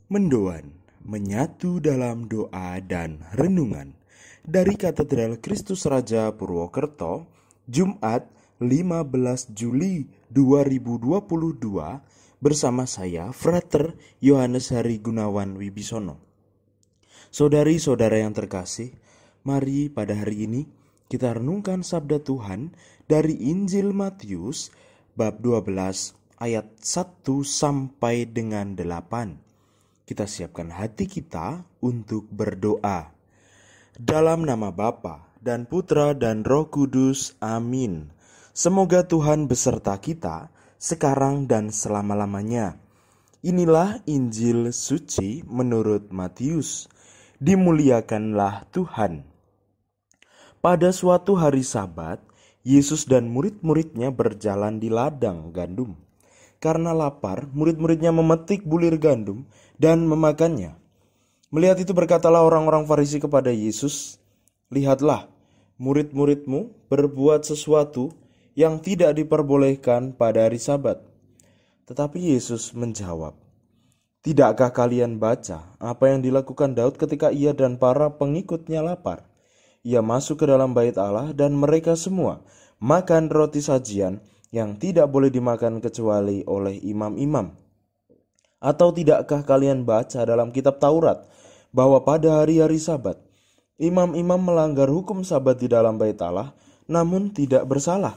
Mendoan menyatu dalam doa dan renungan dari Katedral Kristus Raja Purwokerto, Jumat 15 Juli 2022 bersama saya Frater Yohanes Hari Gunawan Wibisono. Saudari-saudara yang terkasih, mari pada hari ini kita renungkan sabda Tuhan dari Injil Matius bab 12 ayat 1 sampai dengan 8. Kita siapkan hati kita untuk berdoa. Dalam nama Bapa dan Putra dan Roh Kudus, amin. Semoga Tuhan beserta kita sekarang dan selama-lamanya. Inilah Injil suci menurut Matius. Dimuliakanlah Tuhan. Pada suatu hari Sabat, Yesus dan murid-muridnya berjalan di ladang gandum. Karena lapar, murid-muridnya memetik bulir gandum dan memakannya. Melihat itu berkatalah orang-orang Farisi kepada Yesus, "Lihatlah, murid-muridmu berbuat sesuatu yang tidak diperbolehkan pada hari Sabat." Tetapi Yesus menjawab, "Tidakkah kalian baca apa yang dilakukan Daud ketika ia dan para pengikutnya lapar? Ia masuk ke dalam bait Allah dan mereka semua makan roti sajian yang tidak boleh dimakan kecuali oleh imam-imam. Atau tidakkah kalian baca dalam kitab Taurat bahwa pada hari-hari Sabat imam-imam melanggar hukum Sabat di dalam bait Allah namun tidak bersalah?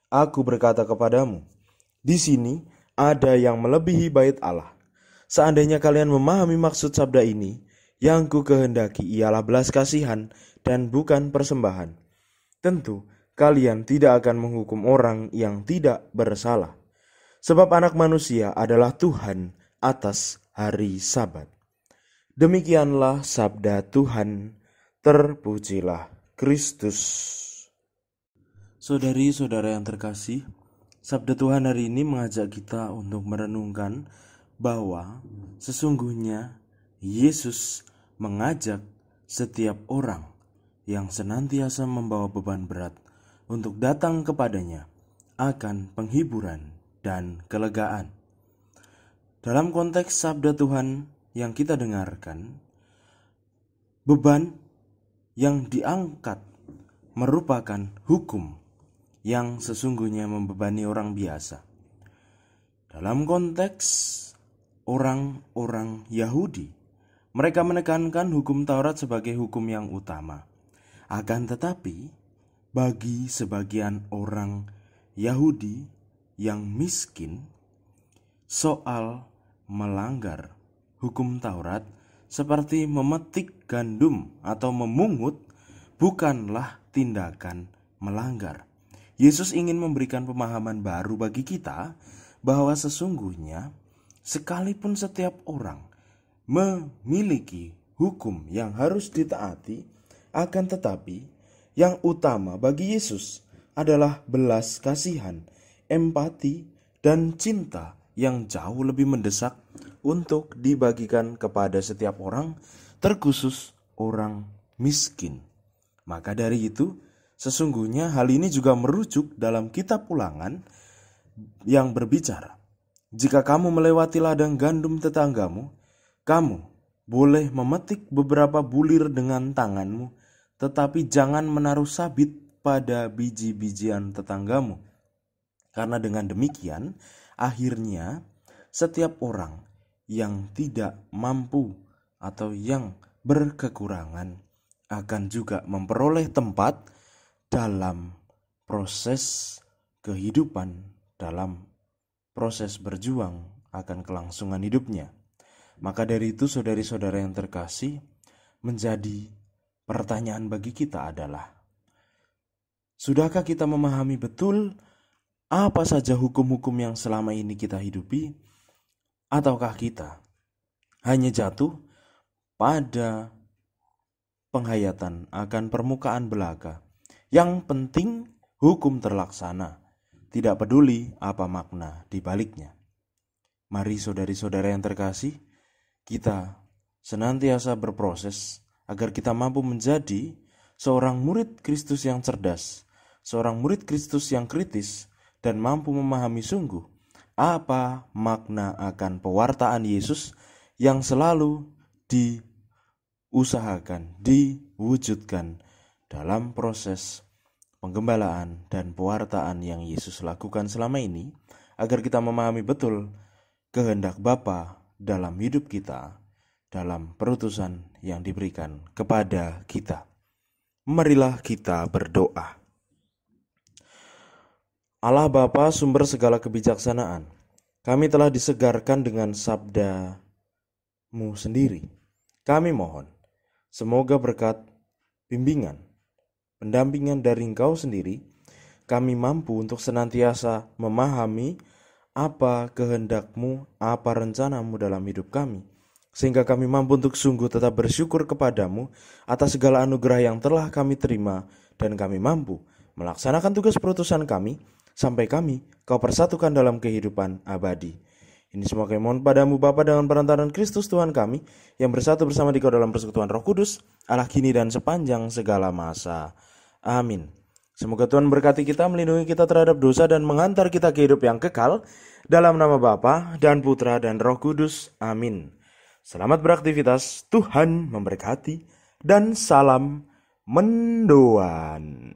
Aku berkata kepadamu, di sini ada yang melebihi bait Allah. Seandainya kalian memahami maksud sabda ini, yang ku kehendaki ialah belas kasihan dan bukan persembahan. Tentu kalian tidak akan menghukum orang yang tidak bersalah. Sebab anak manusia adalah Tuhan atas hari Sabat." Demikianlah sabda Tuhan, terpujilah Kristus. Saudari-saudara yang terkasih, sabda Tuhan hari ini mengajak kita untuk merenungkan bahwa sesungguhnya Yesus mengajak setiap orang yang senantiasa membawa beban berat untuk datang kepadanya akan penghiburan dan kelegaan. Dalam konteks sabda Tuhan yang kita dengarkan, beban yang diangkat merupakan hukum yang sesungguhnya membebani orang biasa. Dalam konteks orang-orang Yahudi, mereka menekankan hukum Taurat sebagai hukum yang utama. Akan tetapi, bagi sebagian orang Yahudi yang miskin, soal melanggar hukum Taurat seperti memetik gandum atau memungut bukanlah tindakan melanggar. Yesus ingin memberikan pemahaman baru bagi kita bahwa sesungguhnya sekalipun setiap orang memiliki hukum yang harus ditaati, akan tetapi yang utama bagi Yesus adalah belas kasihan, empati, dan cinta yang jauh lebih mendesak untuk dibagikan kepada setiap orang, terkhusus orang miskin. Maka dari itu, sesungguhnya hal ini juga merujuk dalam kitab Ulangan yang berbicara, "Jika kamu melewati ladang gandum tetanggamu, kamu boleh memetik beberapa bulir dengan tanganmu, tetapi jangan menaruh sabit pada biji-bijian tetanggamu. Karena dengan demikian, akhirnya setiap orang yang tidak mampu atau yang berkekurangan akan juga memperoleh tempat dalam proses kehidupan, dalam proses berjuang akan kelangsungan hidupnya." Maka dari itu, saudari-saudara yang terkasih, menjadi pertanyaan bagi kita adalah, sudahkah kita memahami betul apa saja hukum-hukum yang selama ini kita hidupi? Ataukah kita hanya jatuh pada penghayatan akan permukaan belaka? Yang penting hukum terlaksana, tidak peduli apa makna di baliknya. Mari saudari-saudara yang terkasih, kita senantiasa berproses agar kita mampu menjadi seorang murid Kristus yang cerdas, seorang murid Kristus yang kritis, dan mampu memahami sungguh apa makna akan pewartaan Yesus yang selalu diusahakan, diwujudkan dalam proses penggembalaan dan pewartaan yang Yesus lakukan selama ini, agar kita memahami betul kehendak Bapa dalam hidup kita, dalam perutusan yang diberikan kepada kita. Marilah kita berdoa. Allah Bapa, sumber segala kebijaksanaan, kami telah disegarkan dengan sabda-Mu sendiri. Kami mohon, semoga berkat bimbingan, pendampingan dari Engkau sendiri, kami mampu untuk senantiasa memahami apa kehendak-Mu, apa rencana-Mu dalam hidup kami, sehingga kami mampu untuk sungguh tetap bersyukur kepadamu atas segala anugerah yang telah kami terima, dan kami mampu melaksanakan tugas perutusan kami, sampai kami Kau persatukan dalam kehidupan abadi. Ini semua kami mohon padamu Bapa dengan perantaraan Kristus Tuhan kami, yang bersatu bersama di Kau dalam persekutuan Roh Kudus, Allah kini dan sepanjang segala masa. Amin. Semoga Tuhan berkati kita, melindungi kita terhadap dosa, dan menghantar kita ke hidup yang kekal, dalam nama Bapa dan Putra dan Roh Kudus. Amin. Selamat beraktivitas, Tuhan memberkati, dan salam mendoan.